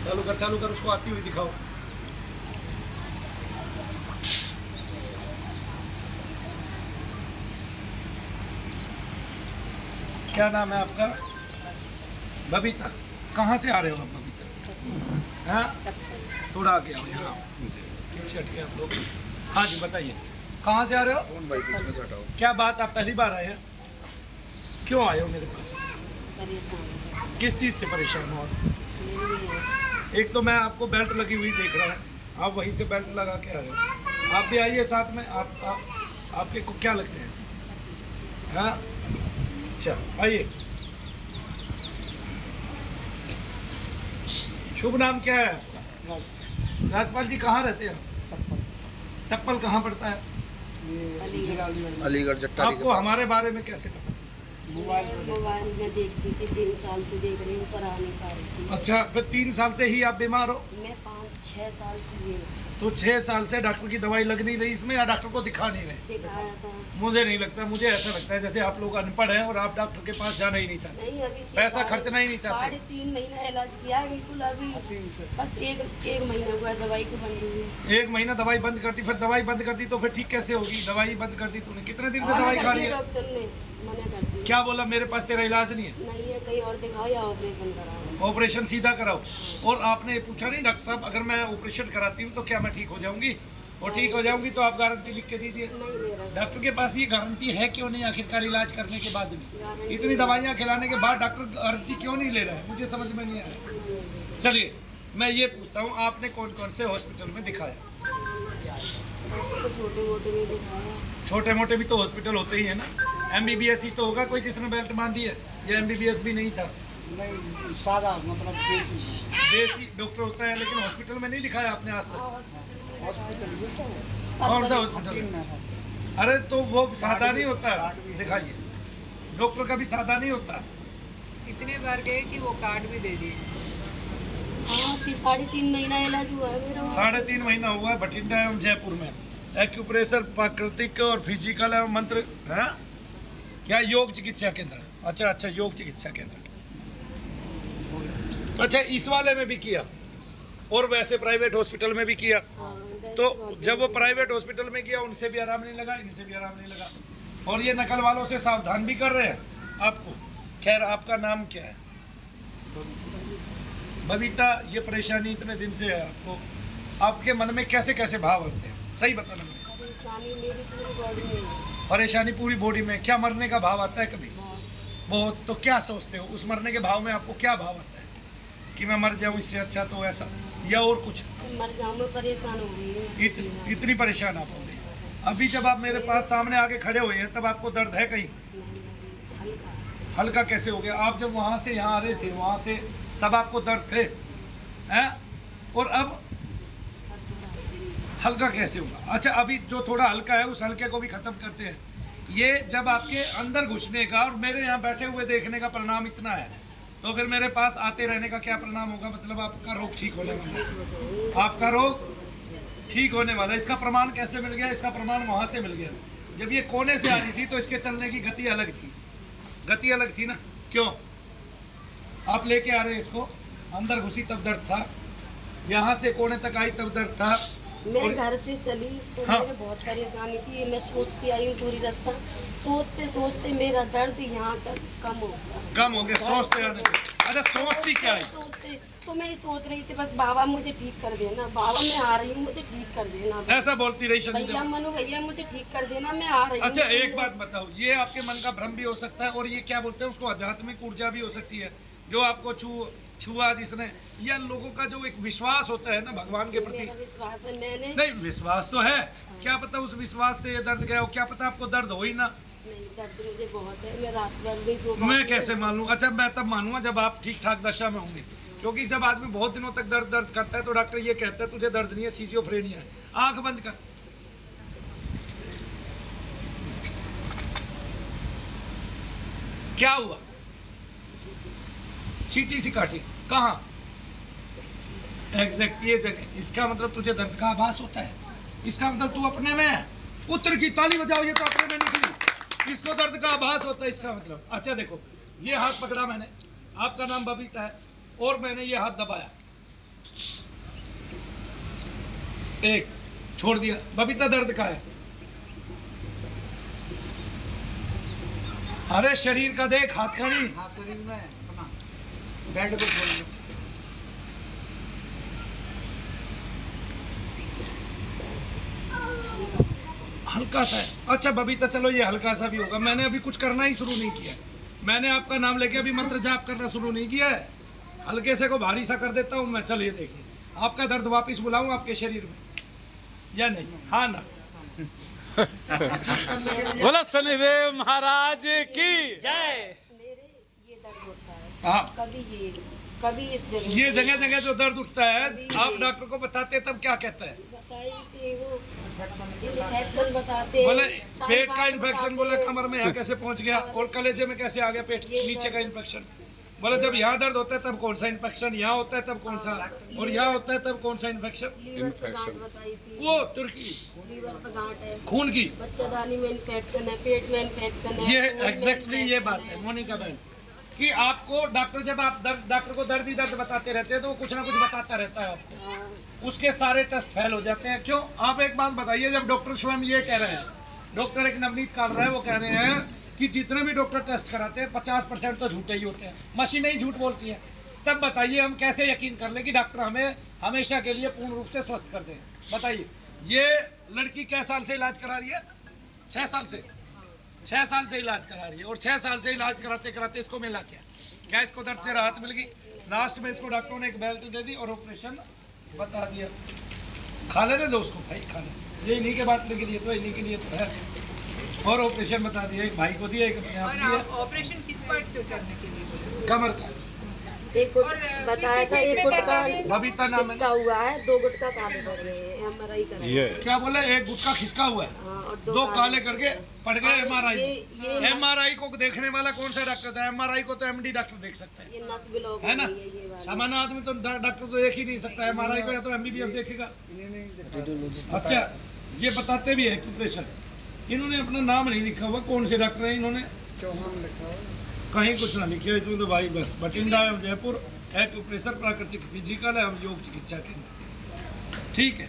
चालू कर, उसको आती हुई दिखाओ। क्या नाम है आपका? बबीता। कहाँ से आ रहे हो आप बबीता? हाँ, थोड़ा आगे आओ, यहाँ पीछे हटिए आप लोग। हाँ जी बताइए, कहाँ से आ रहे हो? क्या बात, आप पहली बार आए हैं? क्यों आए हो मेरे पास? किस चीज़ से परेशान हो? एक तो मैं आपको बेल्ट लगी हुई देख रहा हूँ, आप वहीं से बेल्ट लगा के आ रहे हो। आप भी आइए साथ में। आपके को क्या लगते हैं? हाँ अच्छा आइए। शुभ नाम क्या है आपका? राजपाल जी। कहाँ रहते हैं? टप्पल कहाँ पड़ता है? अलीगढ़ जट्टा। आपको हमारे बारे में कैसे पता चला? मोबाइल में देखती थी, 3 साल से देख रही हूँ पर आ नहीं पा रही थी। अच्छा, फिर 3 साल से ही आप बीमार हो? मैं 5-6 साल से ही हूँ। तो 6 साल से डॉक्टर की दवाई लग नहीं रही इसमें, या डॉक्टर को दिखा नहीं रहे? दिखाया था। मुझे नहीं लगता, मुझे ऐसा लगता है जैसे आप लोग अनपढ़ हैं और आप डॉक्टर के पास जाना ही नहीं चाहते। नहीं, अभी पैसा खर्चना ही नहीं चाहते। 3.5 महीना इलाज किया है बिल्कुल। अभी बस एक महीना हुआ दवाई को बंद हुई। 1 महीना दवाई बंद कर दी, फिर दवाई बंद कर दी तो फिर ठीक कैसे होगी? दवाई बंद कर दी तूने, कितने दिन से दवाई खा रही है? डॉक्टर ने मना कर दिया। क्या बोला? मेरे पास तेरा इलाज नहीं है? नहीं है, कहीं और दिखाओ या ऑपरेशन कराओ। ऑपरेशन सीधा कराओ। और आपने पूछा नहीं डॉक्टर साहब, अगर मैं ऑपरेशन कराती हूँ तो क्या मैं ठीक हो जाऊंगी? और ठीक हो जाऊंगी तो आप गारंटी लिख के दीजिए। डॉक्टर के पास ये गारंटी है क्यों नहीं? आखिरकार इलाज करने के बाद भी इतनी दवाइयाँ खिलाने के बाद डॉक्टर गारंटी क्यों नहीं ले रहा है? मुझे समझ में नहीं आया। चलिए मैं ये पूछता हूँ, आपने कौन कौन से हॉस्पिटल में दिखाया? छोटे मोटे भी तो हॉस्पिटल होते ही है ना। MBBS ही तो होगा कोई जिसने बेल्ट बांधी है, या MBBS भी नहीं था? नहीं, सादा मतलब देसी डॉक्टर होता है, लेकिन हॉस्पिटल में नहीं दिखाया आपने आज तक? हॉस्पिटल कौन सा हॉस्पिटल? अरे तो वो सादा नहीं होता, दिखाइए। डॉक्टर का भी सादा नहीं होता। इतने बार गए कि वो कार्ड भी दे दिए। हाँ, 3.5 महीना इलाज हुआ है मेरा। 3.5 महीना हुआ है बठिंडा एवं जयपुर में। एक्यूप्रेशर, प्राकृतिक और फिजिकल एवं मंत्र है क्या? योग चिकित्सा केंद्र। अच्छा, योग चिकित्सा केंद्र। अच्छा, इस वाले में भी किया और वैसे प्राइवेट हॉस्पिटल में भी किया। तो जब वो प्राइवेट हॉस्पिटल में किया उनसे भी आराम नहीं लगा, इनसे भी आराम नहीं लगा, और ये नकल वालों से सावधान भी कर रहे हैं आपको। खैर, आपका नाम क्या है? बबीता। ये परेशानी इतने दिन से है आपको, आपके मन में कैसे कैसे भाव होते हैं? सही बताना मुझे। परेशानी पूरी बॉडी में। क्या मरने का भाव आता है कभी? बहुत। तो क्या सोचते हो उस मरने के भाव में? आपको क्या भाव आता है कि मैं मर जाऊं, इससे अच्छा तो ऐसा, या और कुछ? मर जाऊं, मैं परेशान हो गई। इतनी परेशान आप हो गई? अभी जब आप मेरे पास सामने आके खड़े हुए हैं तब आपको दर्द है कहीं? हल्का कैसे हो गया? आप जब वहाँ से यहाँ आ रहे थे, वहाँ से तब आपको दर्द थे हैं, और अब हल्का कैसे होगा? अच्छा, अभी जो थोड़ा हल्का है उस हल्के को भी खत्म करते हैं। ये जब आपके अंदर घुसने का और मेरे यहाँ बैठे हुए देखने का परिणाम इतना है, तो फिर मेरे पास आते रहने का क्या परिणाम होगा? मतलब आपका रोग ठीक होने वाला है। आपका रोग ठीक होने वाला है। इसका प्रमाण कैसे मिल गया? इसका प्रमाण वहाँ से मिल गया। जब ये कोने से आ रही थी तो इसके चलने की गति अलग थी। गति अलग थी ना? क्यों? आप लेके आ रहे हैं इसको, अंदर घुसी तब दर्द था, यहाँ से कोने तक आई तब दर्द था। मैं घर से चली तो हाँ। मेरे बहुत परेशानी थी। मैं सोचती आई हूँ पूरी रास्ता, सोचते सोचते मेरा दर्द यहाँ तक कम हो गया। कम हो गया सोचते आने से? अच्छा, सोचती क्या है? सोचते तो मैं ही सोच रही थी बस बाबा मुझे ठीक कर देना, बाबा मैं आ रही हूँ, मुझे ठीक कर देना। ऐसा बोलती रही शनि भैया, मनु भैया, मुझे ठीक कर देना, मैं आ रही हूँ। अच्छा, एक बात बताओ, ये आपके मन का भ्रम भी हो सकता है, और ये क्या बोलते हैं उसको, आध्यात्मिक ऊर्जा भी हो सकती है जो आपको छुआ जिसने, या लोगों का जो एक विश्वास होता है ना भगवान के प्रति। विश्वास है, मैंने नहीं, विश्वास तो है, क्या पता उस विश्वास से ये दर्द गया हो, क्या पता आपको दर्द हो ही ना। नहीं, दर्द मुझे बहुत है, मैं रात भर नहीं सो पाती। मैं कैसे मान लूँ? अच्छा, मैं तब मानूंगा जब आप ठीक ठाक दशा में होंगे, क्योंकि जब आदमी बहुत दिनों तक दर्द करता है तो डॉक्टर ये कहता है तुझे दर्द नहीं है, सिजियोफ्रेनिया है। आंख बंद कर। क्या हुआ? चीटी सी काटी? कहाँ? एग्जैक्ट ये जगह। इसका मतलब तुझे दर्द का आभास होता है, इसका मतलब तू अपने में है। उत्तर की ताली बजाओ, ये तो अपने में निकली, इसको दर्द का आभास होता है इसका मतलब। अच्छा देखो, ये हाथ पकड़ा मैंने, आपका नाम बबीता है, और मैंने ये हाथ दबाया, एक छोड़ दिया। बबीता दर्द का है? अरे शरीर का देख, हाथ का नहीं। हाँ शरीर में अपना बेड को खोल लो। हल्का सा है। अच्छा बबीता चलो ये हल्का सा भी होगा। मैंने अभी कुछ करना ही शुरू नहीं किया है। मैंने आपका नाम लेके अभी मंत्र जाप करना शुरू नहीं किया है। हल्के से को भारी सा कर देता हूँ मैं। चलिए देखिए, आपका दर्द वापस बुलाऊं आपके शरीर में या नहीं? हाँ ना? बोला शनिदेव महाराज की जय। मेरे ये दर्द होता है, हाँ, कभी इस जगह ये जगह जगह जो दर्द उठता है आप डॉक्टर को बताते हैं तब क्या कहता है? बताइए कि वो इन्फेक्शन बताते हैं। बोले पेट का इन्फेक्शन, बोला कमर में यहाँ कैसे पहुँच गया और कलेजे में कैसे आ गया पेट नीचे का इन्फेक्शन। बोला जब यहाँ दर्द होता है तब कौन सा इन्फेक्शन, यहाँ होता है तब कौन सा, और यहाँ होता है तब कौन सा इन्फेक्शन? लीवर पे गांठ बताई थी। वो तुर्की लीवर पे गांठ है, खून की। बच्चादानी में इन्फेक्शन है, पेट में इन्फेक्शन है। ये खून में एग्जैक्टली ये बात infection है मोनिका बहन कि आपको डॉक्टर जब आप डॉक्टर को दर्द ही दर्द बताते रहते हैं तो वो कुछ ना कुछ बताता रहता है आपको। हाँ, उसके सारे टेस्ट फेल हो जाते हैं। क्यों? आप एक बात बताइए, जब डॉक्टर स्वयं ये कह रहे हैं, डॉक्टर एक नवनीत काबरा है, वो कह रहे हैं कि जितने भी डॉक्टर टेस्ट कराते हैं 50% तो झूठे ही होते हैं, मशीनें ही झूठ बोलती हैं। तब बताइए हम कैसे यकीन कर लें कि डॉक्टर हमें हमेशा के लिए पूर्ण रूप से स्वस्थ कर दें? बताइए। ये लड़की कै साल से इलाज करा रही है? 6 साल से। 6 साल से इलाज करा रही है और 6 साल से इलाज कराते कराते इसको मिला क्या इसको दर्द से राहत मिल गई। लास्ट में इसको डॉक्टरों ने एक बेल्ट दे दी और ऑपरेशन बता दिया। खा लेने दो उसको भाई, खा ले, ये इन्हीं के बांटने के लिए तो, इन्हीं के लिए तो है। और ऑपरेशन बता दिया, एक भाई को दिया, एक अपने आप दिया। और ऑपरेशन किस पार्ट को करने के लिए बोले? कमर का। एक गुट और बताया था, एक फिर गुटका बबीता नाम है। किसका हुआ है, 2 गुटका काले पड़ गए हैं, MRI कराया। क्या बोले? एक गुटका खिसका हुआ है, हाँ, और 2 काले करके पड़ गए MRI। ये MRI को देखने वाला कौन सा डॉक्टर था? MRI को तो MD डॉक्टर देख सकता है, ये नस ब्लॉक है ना? हो गई है, ये वाली। सामान्य आदमी तो डॉक्टर तो देख ही नहीं सकता। MRI को या तो MBBS देखेगा। अच्छा, ये बताते भी है एक्यूप्रेशर। इन्होंने अपना नाम नहीं लिखा हुआ, कौन से डॉक्टर हैं इन्होंने? चौहान लिखा हुआ कहीं कुछ ना लिखे इसमें तो भाई। बस बठिंडा एवं जयपुर एक्यूप्रेशर प्राकृतिक फिजिकल एवं योग चिकित्सा केंद्र, ठीक है।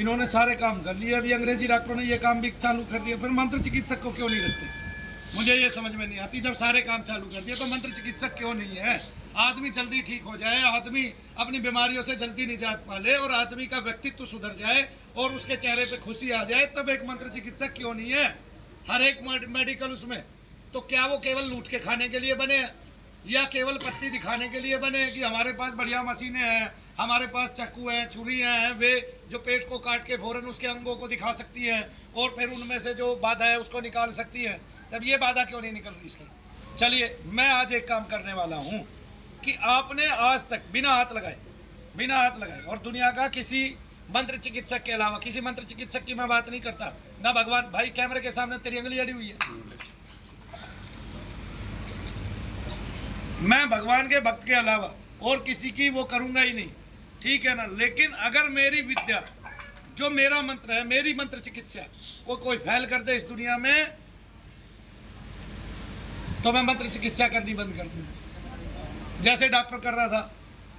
इन्होंने सारे काम कर लिए। अभी अंग्रेजी डॉक्टरों ने ये काम भी चालू कर दिया। फिर मंत्र चिकित्सक को क्यों नहीं रखते? मुझे ये समझ में नहीं आती। जब सारे काम चालू कर दिए तो मंत्र चिकित्सक क्यों नहीं है? आदमी जल्दी ठीक हो जाए, आदमी अपनी बीमारियों से जल्दी निजात पाले और आदमी का व्यक्तित्व सुधर जाए और उसके चेहरे पे खुशी आ जाए, तब एक मंत्र चिकित्सक क्यों नहीं है? हर एक मेडिकल उसमें तो क्या वो केवल लूट के खाने के लिए बने या केवल पत्ती दिखाने के लिए बने कि हमारे पास बढ़िया मशीनें हैं, हमारे पास चाकू हैं, छुरियाँ हैं, वे जो पेट को काट के फौरन उसके अंगों को दिखा सकती हैं और फिर उनमें से जो बाधा है उसको निकाल सकती है। तब ये बाधा क्यों नहीं निकल रही इसकी? चलिए मैं आज एक काम करने वाला हूँ कि आपने आज तक बिना हाथ लगाए और दुनिया का किसी मंत्र चिकित्सक के अलावा किसी मंत्र चिकित्सक की मैं बात नहीं करता ना। भगवान भाई कैमरे के सामने तेरी अंगली अड़ी हुई है। मैं भगवान के भक्त के अलावा और किसी की वो करूंगा ही नहीं, ठीक है ना? लेकिन अगर मेरी विद्या जो मेरा मंत्र है, मेरी मंत्र चिकित्सा को कोई फैल कर दे इस दुनिया में तो मैं मंत्र चिकित्सा करनी बंद कर दूंगा। जैसे डॉक्टर कर रहा था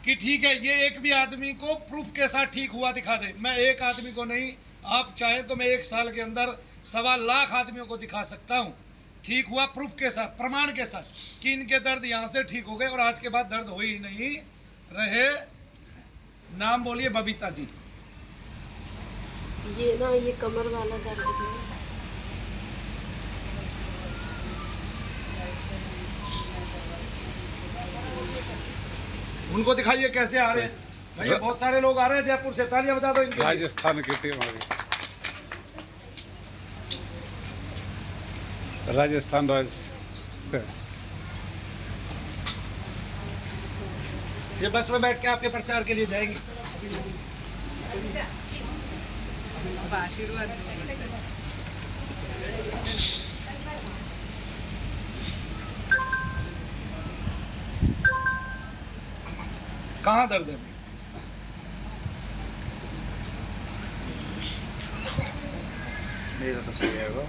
कि ठीक है ये एक भी आदमी को प्रूफ के साथ ठीक हुआ दिखा दे। मैं एक आदमी को नहीं, आप चाहे तो मैं 1 साल के अंदर 1.25 लाख आदमियों को दिखा सकता हूँ ठीक हुआ, प्रूफ के साथ, प्रमाण के साथ कि इनके दर्द यहाँ से ठीक हो गए और आज के बाद दर्द हो ही नहीं रहे। नाम बोलिए बबीता जी। ये ना, ये कमर वाला दर्द है। उनको दिखाइए कैसे आ रहे हैं भैया। बहुत सारे लोग आ रहे हैं जयपुर से, तालियां बजा दो इनके लिए। राजस्थान की टीम आ गई, राजस्थान रॉयल्स। ये बस में बैठ के आपके प्रचार के लिए जाएंगे। अब आशीर्वाद दो बस। कहाँ दर्द है? मेरा तो सही है वो।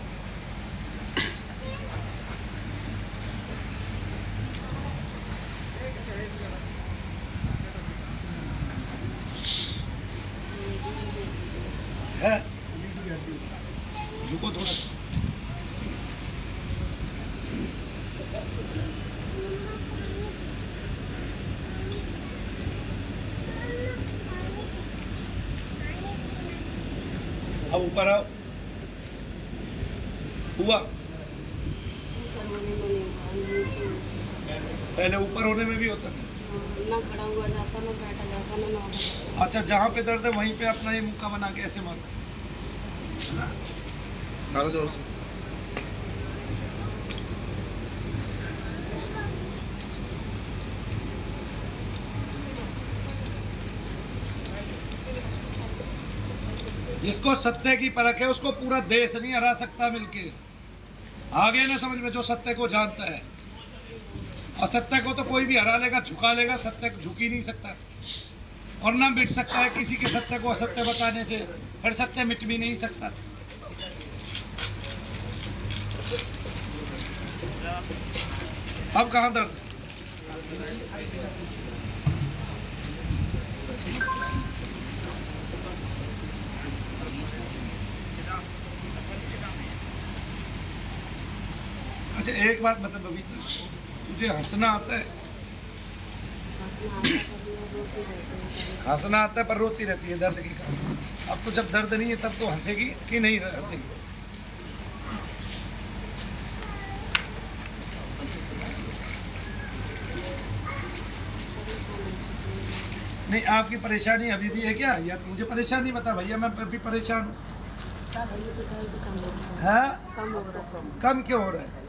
है। झुको थोड़ा सा। अब ऊपर आओ। हुआ पहले ऊपर होने में भी होता था। ना खड़ा हुआ जाता, ना बैठा जाता, ना नॉर्मल जाता। अच्छा, जहाँ पे दर्द है वहीं पे अपना ये मुक्का बना के ऐसे मारो। मारो जोर से। जिसको सत्य की परख है उसको पूरा देश नहीं हरा सकता मिलके। आगे ना समझ में, जो सत्य को जानता है। और सत्य को तो कोई भी हरा लेगा, झुका लेगा, सत्य झुक ही नहीं सकता। और ना मिट सकता है किसी के सत्य को असत्य बताने से, फिर सत्य मिट भी नहीं सकता। अब कहाँ दर्द? अच्छा, एक बात बता बबीता, तुझे हंसना आता है? हंसना आता है पर रोती रहती है दर्द के कारण। अब तो जब दर्द नहीं है तब तो हंसेगी कि नहीं हंसेगी? नहीं, आपकी परेशानी अभी भी है क्या? या तो मुझे परेशानी बता भैया, मैं अभी परेशान हूँ। कम क्यों हो रहा है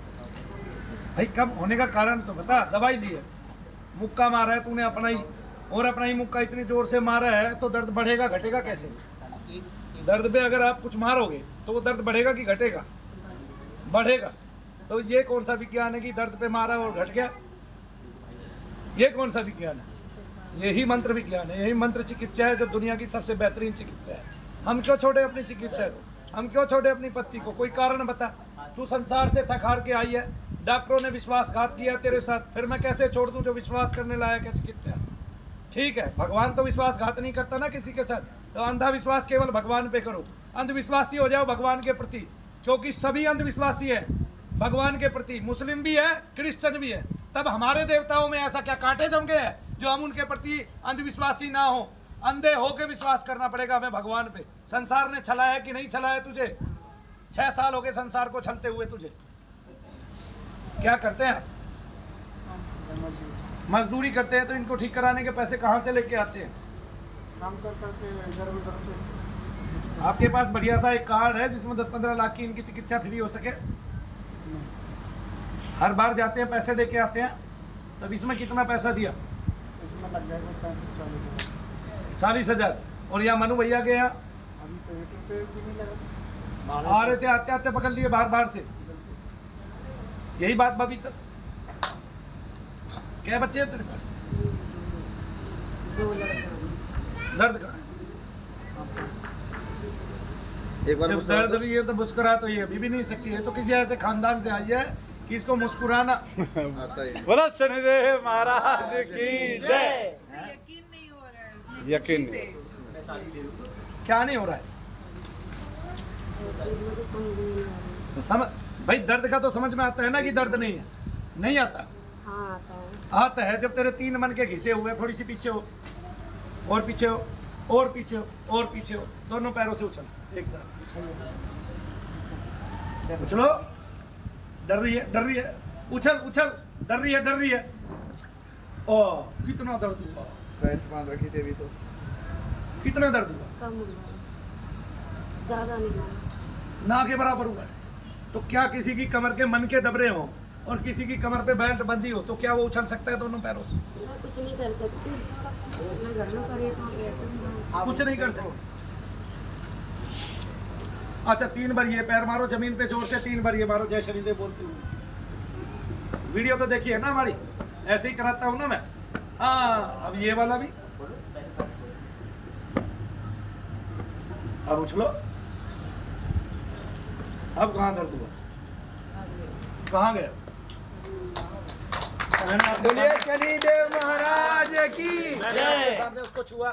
भाई? कम होने का कारण तो बता। दवाई ली है, मुक्का मारा है तूने अपना ही, और अपना ही मुक्का इतनी जोर से मारा है तो दर्द बढ़ेगा घटेगा कैसे? दर्द पे अगर आप कुछ मारोगे तो वो दर्द बढ़ेगा कि घटेगा? बढ़ेगा। तो ये कौन सा विज्ञान है कि दर्द पे मारा और घट गया? ये कौन सा विज्ञान है? यही मंत्र विज्ञान है, यही मंत्र चिकित्सा है जो दुनिया की सबसे बेहतरीन चिकित्सा है। हम क्यों छोड़े अपनी चिकित्सा को? हम क्यों छोड़े अपनी पत्नी को? कोई कारण बता। तू संसार से थक हार के आई है, डॉक्टरों ने विश्वासघात किया तेरे साथ, फिर मैं कैसे छोड़ दूं जो विश्वास करने लायक है चिकित्सा? ठीक है, भगवान तो विश्वासघात नहीं करता ना किसी के साथ, तो अंधविश्वास केवल भगवान पे करो। अंधविश्वासी हो जाओ भगवान के प्रति, क्योंकि सभी अंधविश्वासी है भगवान के प्रति। मुस्लिम भी है, क्रिश्चियन भी है। तब हमारे देवताओं में ऐसा क्या कांटे जम गए हैं जो हम उनके प्रति अंधविश्वासी ना हो? अंधे होके विश्वास करना पड़ेगा हमें भगवान पे। संसार ने छलाया कि नहीं छलाया तुझे? 6 साल हो गए संसार को छलते हुए तुझे। क्या करते हैं? मजदूरी करते हैं, तो इनको ठीक कराने के पैसे कहाँ से लेके आते हैं? काम कर करके इधर उधर से। आपके पास बढ़िया सा एक कार्ड है जिसमें 10-15 लाख की इनकी चिकित्सा फ्री हो सके? हर बार जाते हैं पैसे लेके आते हैं, तब इसमें कितना पैसा दिया? इसमें लग जाएगा 40,000। और यहाँ मनु भैया के यहाँ अभी तो 1 रुपये भी नहीं लगा। आ रहे थे, आते आते पकड़ लिए बाहर से। यही बात बबी तक। क्या बच्चे हैं तेरे पास? 2 लड़का। दर्द कहाँ है? एक बार जब दर्द रही है तो मुस्कुरा तो ये अभी भी नहीं सकती है। तो किसी ऐसे खानदान से आई है कि इसको मुस्कुराना आता है। बोला शनिदेव महाराज की जय। यकीन नहीं हो रहा है उतनी यकीन खुशी से। क्या नहीं हो रहा है? ऐसे मुझे समझ नहीं आ रहा। तो समझ भाई, दर्द का तो समझ में आता है ना कि दर्द नहीं है? नहीं आता? हाँ आता है। आता है जब तेरे 3 मन के घिसे हुए, थोड़ी सी पीछे हो, और पीछे हो, और पीछे हो, और पीछे हो, दोनों पैरों से उछल एक साथ उछलो। डर रही है, डर रही है, उछल उछल, डर रही है, डर रही है। ओ कितना दर्द हुआ? पैंट बांध रखी थी अभी तो। कितना दर्द हुआ? कम हुआ, ज़्यादा नहीं हुआ। ना के बराबर हुआ है। तो क्या किसी की कमर के मन के दबरे हो और किसी की कमर पे बेल्ट बंदी हो तो क्या वो उछल सकता है दोनों पैरों से? मैं कुछ नहीं कर सकती, मैं घर में परेशान रहती हूँ। कुछ नहीं कर सकते। अच्छा, 3 बार ये पैर मारो जमीन पे जोर से, 3 बार ये मारो जय शनिदेव बोलते हुए। वीडियो तो देखिए ना हमारी, ऐसे ही कराता हूँ ना मैं। हाँ, अब ये वाला भी। अब उछलो। अब कहाँ दर्द हुआ? कहाँ गया? बोलिए शनिदेव महाराज की सामने उसको छुआ,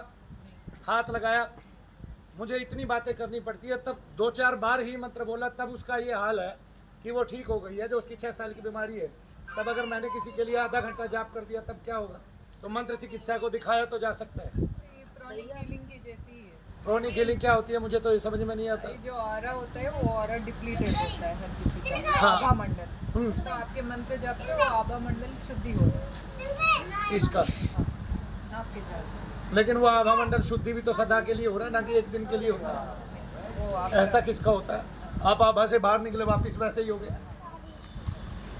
हाथ लगाया, मुझे इतनी बातें करनी पड़ती है, तब 2-4 बार ही मंत्र बोला तब उसका ये हाल है कि वो ठीक हो गई है, जो उसकी 6 साल की बीमारी है। तब अगर मैंने किसी के लिए आधा घंटा जाप कर दिया तब क्या होगा? तो मंत्र चिकित्सा को दिखाया तो जा सकता है। ये क्रॉनिक हीलिंग की जैसी ही है। क्रॉनिक हीलिंग क्या होती है मुझे तो ये समझ में नहीं आता। ये जो ऑरा होता है वो ऑरा डिप्लीटेड होता है हर किसी का, हाँ। आभा मंडल। तो आपके मंत्र जप से वो आभा मंडल शुद्धि हो रहा है इसका आपके जप से। लेकिन वो आभा मंडल शुद्धि भी तो सदा के लिए हो रहा है, ना कि एक दिन के लिए होता है। वो आप ऐसा किसका होता है? आप आभा से बाहर निकले वापिस वैसे ही हो गए।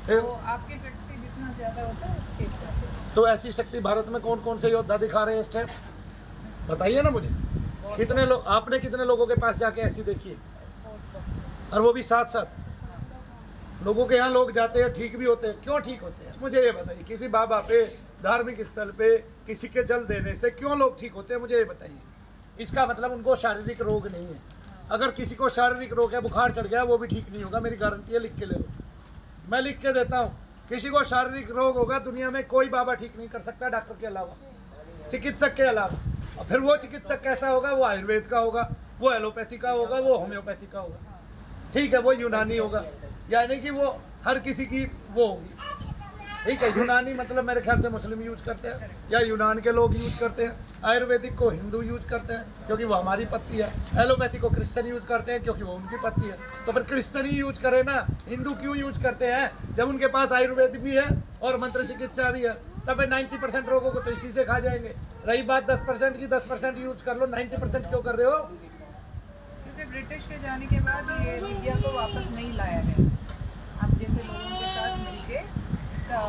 फिर वो आपकी शक्ति जितना ज्यादा होता है उसके हिसाब से। तो ऐसी शक्ति भारत में कौन कौन से योद्धा दिखा रहे हैं इस टाइम? बताइए ना मुझे। कितने लोग, आपने कितने लोगों के पास जाके ऐसी देखी है? और वो भी साथ साथ लोगों के यहाँ लोग जाते हैं, ठीक भी होते हैं। क्यों ठीक होते हैं मुझे ये बताइए। किसी बाबा पे, धार्मिक स्थल पे किसी के जल देने से क्यों लोग ठीक होते हैं मुझे ये बताइए। इसका मतलब उनको शारीरिक रोग नहीं है। अगर किसी को शारीरिक रोग है, बुखार चढ़ गया, वो भी ठीक नहीं होगा, मेरी गारंटी है, लिख के ले लो, मैं लिख के देता हूँ। किसी को शारीरिक रोग होगा, दुनिया में कोई बाबा ठीक नहीं कर सकता डॉक्टर के अलावा, चिकित्सक के अलावा। और फिर वो चिकित्सक कैसा होगा? वो आयुर्वेद का होगा, वो एलोपैथी का होगा, वो होम्योपैथी का होगा, ठीक है, वो यूनानी होगा, यानी कि वो हर किसी की वो होगी, ठीक है। यूनानी मतलब मेरे ख्याल से मुस्लिम यूज करते हैं या यूनान के लोग यूज करते हैं। आयुर्वेदिक को हिंदू यूज करते हैं क्योंकि वो हमारी पत्ती है। एलोपैथी को क्रिश्चियन यूज करते हैं क्योंकि वो उनकी पत्ती है। तो फिर क्रिश्चियन ही यूज करें ना, हिंदू क्यों यूज करते हैं जब उनके पास आयुर्वेद भी है और मंत्र चिकित्सा भी है? तब 90% रोगों को तो इसी से खा जाएंगे। रही बात 10% की, 10% यूज कर लो, 90% क्यों कर रहे हो? क्योंकि ब्रिटिश के जाने के बाद ये विद्या को वापस नहीं लाया गया। आप जैसे लोगों के साथ मिलके इसका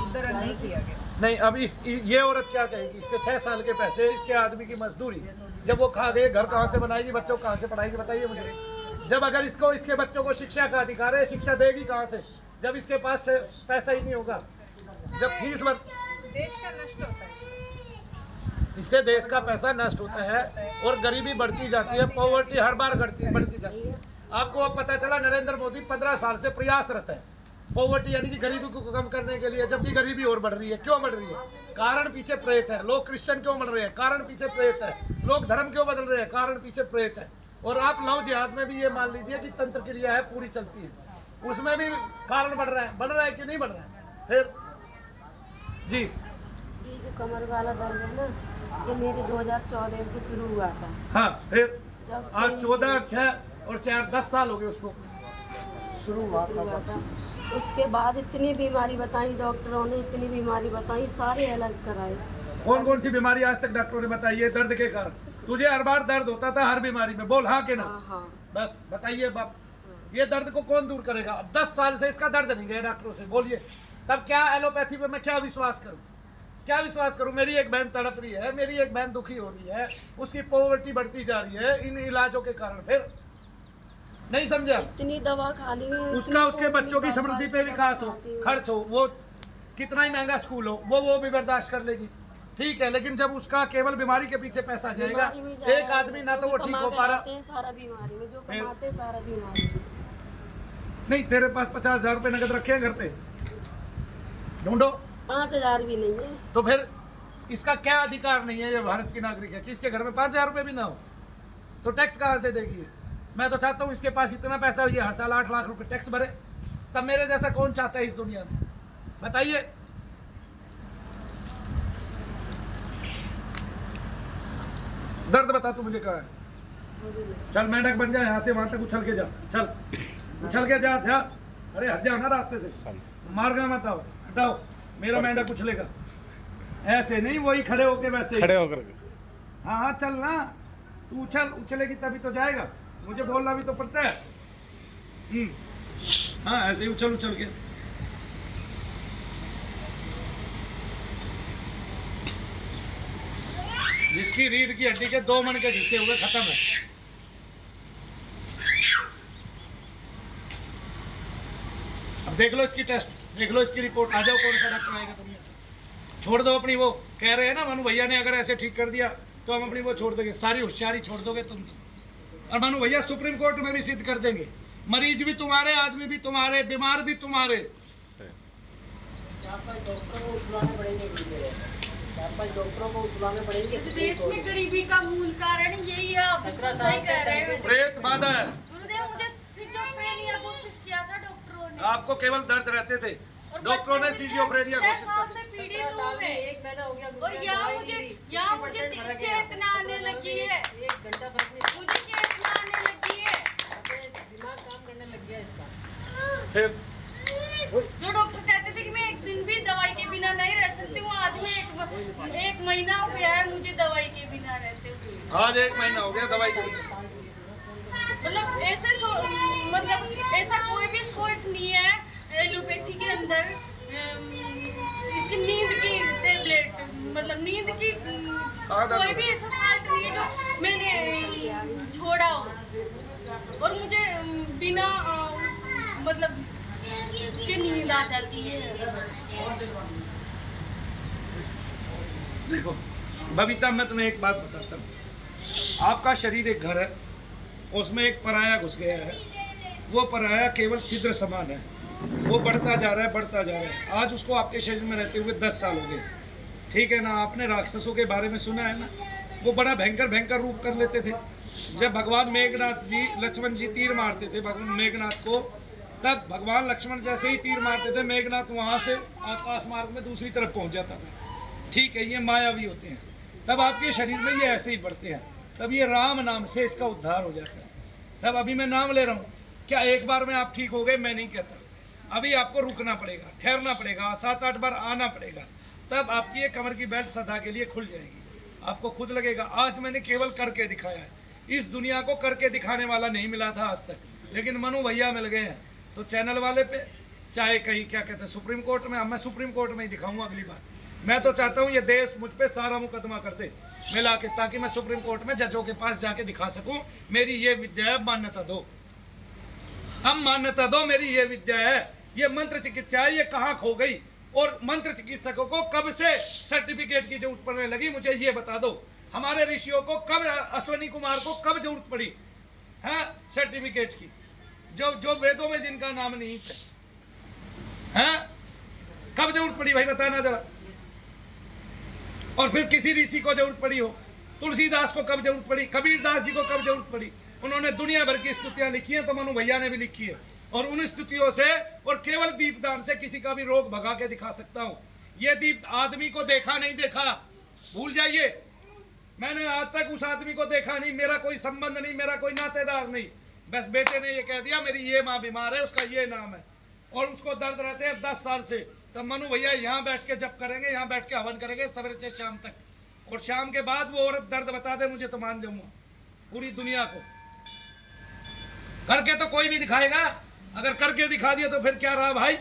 उद्धरण नहीं किया गया। नहीं, अब ये औरत क्या कहेगी? इसके 6 साल के पैसे, इसके आदमी की मजदूरी, जब वो खा गए, घर कहाँ से बनाएगी, बच्चों को कहाँ से पढ़ाएगी? बताइए मुझे। जब अगर इसको, इसके बच्चों को शिक्षा का अधिकार है, शिक्षा देगी कहाँ से जब इसके पास पैसा ही नहीं होगा? जब फीस देश का नष्ट होता है इससे देश का पैसा नष्ट होता है और गरीबी बढ़ती जाती है, पॉवर्टी हर बार बढ़ती जाती है। आपको अब पता चला नरेंद्र मोदी 15 साल से प्रयासरत है पॉवर्टी यानी कि गरीबी को कम करने के लिए, जबकि गरीबी और बढ़ रही है। क्यों बढ़ रही है? कारण पीछे प्रेत है। लोग क्रिश्चियन क्यों बन रहे हैं? कारण पीछे प्रेत है। लोग धर्म क्यों बदल रहे हैं? कारण पीछे प्रेत है। और आप लव जिहाद में भी ये मान लीजिए कि तंत्र क्रिया है, पूरी चलती है, उसमें भी कारण बढ़ रहा है कि नहीं बढ़ रहा है? फिर जी, ये जो कमर वाला दर्द है ना, ये मेरे 2014 से शुरू हुआ था। हाँ, फिर जब से आज 14 और 6 और 4 10 साल हो गए उसको शुरू हुआ था हुआ जब था। से। उसके बाद इतनी बीमारी बताई डॉक्टरों ने, इतनी बीमारी बताई, सारे इलाज कराए। कौन कौन सी बीमारी आज तक डॉक्टरों ने बताई है दर्द के कारण? तुझे हर बार दर्द होता था हर बीमारी में, बोल हाँ के ना? हाँ हाँ। बस बताइए बाप, ये दर्द को कौन दूर करेगा? अब 10 साल से इसका दर्द नहीं गया डॉक्टरों से, बोलिए। तब क्या एलोपैथी पे मैं क्या विश्वास करूं? क्या विश्वास करूं? मेरी एक बहन तड़प रही है, मेरी एक बहन दुखी हो रही है, उसकी पॉवर्टी बढ़ती जा रही है इन इलाजों के कारण। फिर नहीं समझा? इतनी दवा खा ली है, उसका उसके बच्चों की समृद्धि पे विकास हो, खर्च हो, वो कितना ही महंगा स्कूल हो, वो भी बर्दाश्त कर लेगी, ठीक है। लेकिन जब उसका केवल बीमारी के पीछे पैसा जाएगा, बीमारी में जाएगा, एक आदमी ना तो वो ठीक हो पा रहा। कमाते हैं सारा बीमारी में, जो कमाते हैं सारा बीमारी में। नहीं, तेरे पास 50,000 रुपये नगद रखे हैं घर पे? ढूंढो। 5,000 भी नहीं है। तो फिर इसका क्या अधिकार नहीं है? ये भारत की नागरिक है कि इसके घर में 5,000 रुपये भी ना हो तो टैक्स कहाँ से देगी? मैं तो चाहता हूँ इसके पास इतना पैसा हो, ये हर साल 8 लाख रुपए टैक्स भरे। तब मेरे जैसा कौन चाहता है इस दुनिया में? बताइए। दर्द बता तू मुझे कहाँ है? चल मेंढक बन जा, यहाँ से वहां तक उछल के जा, चल उछल के जा। अरे हट जाओ ना रास्ते से, मार्ग मत आओ, हटाओ, मेरा मेंढक उछलेगा। ऐसे नहीं, वही खड़े होके वैसे खड़े होकर हाँ हाँ चल ना, तू उछलेगी तभी तो जाएगा, मुझे बोलना भी तो पड़ता है। हाँ ऐसे ही उछल के। जिसकी रीढ़ की हड्डी के 2 मन के हिस्से हुए, खत्म है। अब देख लो इसकी टेस्ट, देख लो इसकी रिपोर्ट, आ जाओ कौन सा डॉक्टर आएगा दुनिया में। छोड़ दो अपनी वो, कह रहे हैं ना मनु भैया ने अगर ऐसे ठीक कर दिया तो हम अपनी वो छोड़ देंगे, सारी होशियारी छोड़ दोगे तुम तो। और मनु भैया सुप्रीम कोर्ट में भी सिद्ध कर देंगे, मरीज भी तुम्हारे, आदमी भी तुम्हारे, बीमार भी तुम्हारे। 4-5 डॉक्टरों को बुलाने पड़ेंगे। इस देश में गरीबी का मूल कारण यही है, आप सही कह रहे हो। प्रेत बाधा है। गुरुदेव, मुझे सिजोफ्रेनिया घोषित किया था डॉक्टरों ने। आपको केवल दर्द रहते थे, डॉक्टरों ने सिजोफ्रेनिया घोषित कर दिया। पीड़ित हूँ मैं, 1 महीना हो गया। और यहाँ मुझे चेतना आने लगी है। 1 घंटा फर्क नहीं, मुझे चेतना आने लगी है। दिमाग काम करने लग गया इसका। फिर जो डॉक्टर कहते थे कि मैं एक दिन भी दवाई के बिना नहीं रह सकती हूँ, आज मैं एक महीना हो गया है मुझे दवाई के बिना रहते हुए। आज 1 महीना हो गया दवाई के बिना। मतलब ऐसा कोई भी सॉल्ट नहीं है एलोपैथी के अंदर। इसकी नींद की टेबलेट, मतलब नींद की कोई भी ऐसा सॉल्ट नहीं है जो मैंने छोड़ा हो और मुझे बिना मतलब की नींद आ जाती है। देखो बबीता, मैं तुम्हें एक बात बताता हूँ। आपका शरीर एक घर है, उसमें एक पराया घुस गया है। वो पराया केवल छिद्र समान है, वो बढ़ता जा रहा है, बढ़ता जा रहा है। आज उसको आपके शरीर में रहते हुए 10 साल हो गए, ठीक है ना। आपने राक्षसों के बारे में सुना है ना, वो बड़ा भयंकर भयंकर रूप कर लेते थे। जब भगवान मेघनाथ जी, लक्ष्मण जी तीर मारते थे भगवान मेघनाथ को, तब भगवान लक्ष्मण जैसे ही तीर मारते थे, मेघनाथ वहाँ से आकाश मार्ग में दूसरी तरफ पहुँच जाता था। ठीक है, ये मायावी होते हैं। तब आपके शरीर में ये ऐसे ही बढ़ते हैं, तब ये राम नाम से इसका उद्धार हो जाता है। तब अभी मैं नाम ले रहा हूँ, क्या एक बार में आप ठीक हो गए? मैं नहीं कहता। अभी आपको रुकना पड़ेगा, ठहरना पड़ेगा, 7-8 बार आना पड़ेगा, तब आपकी ये कमर की बेल्ट सदा के लिए खुल जाएगी। आपको खुद लगेगा आज मैंने केवल करके दिखाया है। इस दुनिया को करके दिखाने वाला नहीं मिला था आज तक, लेकिन मनु भैया मिल गए हैं। तो चैनल वाले पे, चाहे कहीं क्या कहते हैं सुप्रीम कोर्ट में, अब मैं सुप्रीम कोर्ट में ही दिखाऊंगा अगली बात। मैं तो चाहता हूँ ये देश मुझ पे सारा मुकदमा करते मिला के, ताकि मैं सुप्रीम कोर्ट में जजों के पास जाके दिखा सकूं मेरी ये विद्या है, मान्यता दो। हम मान्यता दो, मेरी ये विद्या है, ये मंत्र चिकित्सा है, ये कहाँ खो गई? और मंत्र चिकित्सकों को कब से सर्टिफिकेट की जरूरत पड़ने लगी, मुझे ये बता दो। हमारे ऋषियों को कब, अश्वनी कुमार को कब जरूरत पड़ी है सर्टिफिकेट की? जो वेदों में जिनका नाम नहीं है, कब जरूरत पड़ी भाई बताना जरा। और फिर किसी ऋषि को जरूरत पड़ी हो, तुलसीदास को कब जरूरत पड़ी, कबीरदास जी को कब जरूरत पड़ी? उन्होंने दुनिया भर की स्तुतियां लिखी हैं, तो मनु भैया ने भी लिखी है। और उन स्तुतियों से और केवल दीपदान से किसी का भी रोग भगा के दिखा सकता हूं। ये दीप आदमी को देखा नहीं देखा, भूल जाइए। मैंने आज तक उस आदमी को देखा नहीं, मेरा कोई संबंध नहीं, मेरा कोई नातेदार नहीं। बस बेटे ने ये कह दिया मेरी ये माँ बीमार है, उसका ये नाम है, और उसको दर्द रहते हैं 10 साल से। तब मनु भैया यहाँ बैठ के जब करेंगे, यहाँ बैठ के हवन करेंगे सवेरे से शाम तक, और शाम के बाद वो औरत दर्द बता दे मुझे तो मान जाऊंगा पूरी दुनिया को। करके तो कोई भी दिखाएगा, अगर करके दिखा दिया तो फिर क्या रहा भाई,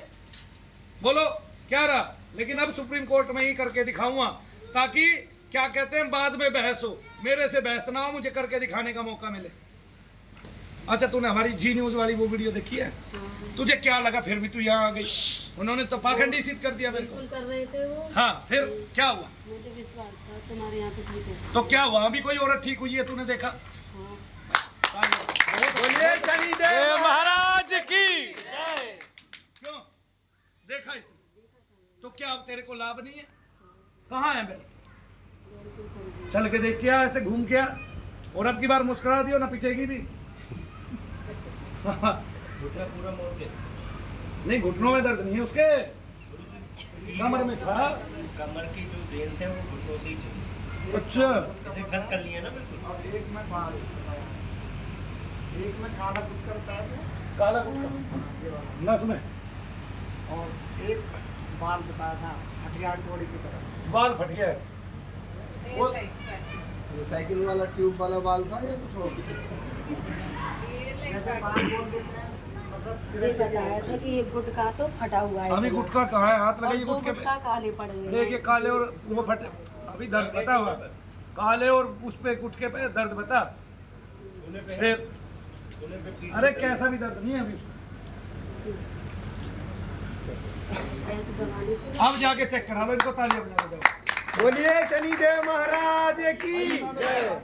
बोलो क्या रहा? लेकिन अब सुप्रीम कोर्ट में ही करके दिखाऊंगा, ताकि क्या कहते हैं बाद में बहस हो, मेरे से बहस ना हो, मुझे करके दिखाने का मौका मिले। अच्छा, तूने हमारी जी न्यूज वाली वो वीडियो देखी है? तुझे क्या लगा? फिर भी तू यहाँ आ गई। उन्होंने तो पाखंडी सिद्ध कर दिया मेरे को। कर रहे थे वो। हाँ, फिर क्या हुआ? मुझे विश्वास था तुम्हारे यहाँ पे ठीक है। तो क्या हुआ? अभी कोई औरत ठीक हुई है तूने देखा? हाँ। बोलिए शनिदेव महाराज की क्यों देखा इसने? तो क्या अब तेरे को लाभ नहीं है? कहाँ है मेरे? चल के देख क्या, ऐसे घूम क्या, और अब की बार मुस्कुरा दियो ना, पिटेगी भी। पूरा मोड़ के नहीं, घुटनों में दर्द नहीं है उसके, कमर में था। कमर की जो वेन्स है वो घुटनों से ही चली। अच्छा, ऐसे घस कर लिए ना बिल्कुल। और एक में बाल, एक में काला कुछ करता है, काला गुटका नस में, और एक बाल बताया था हटिया कोड़ी की तरह। बाल फट गया है। वो- वो साइकिल वाला ट्यूब वाला बाल था या कुछ और? जैसे बाल बोल देते हैं, मतलब ये बताया था कि ये गुटका तो फटा हुआ है। अभी गुटका कहाँ है? हाथ लगाइए और दो गुटके गुटका पे, काले पड़ गए हैं। देखिए काले और वो फटे। अभी दर्द बता हुआ, काले और उस पे गुटके पे दर्द बता। फिर अरे कैसा भी दर्द नहीं है अभी उसको। ऐसे दबाने से अब जाके चेक करा लो इनको, तालियां बजा दो। बोलिए शनिदेव महाराज की जय।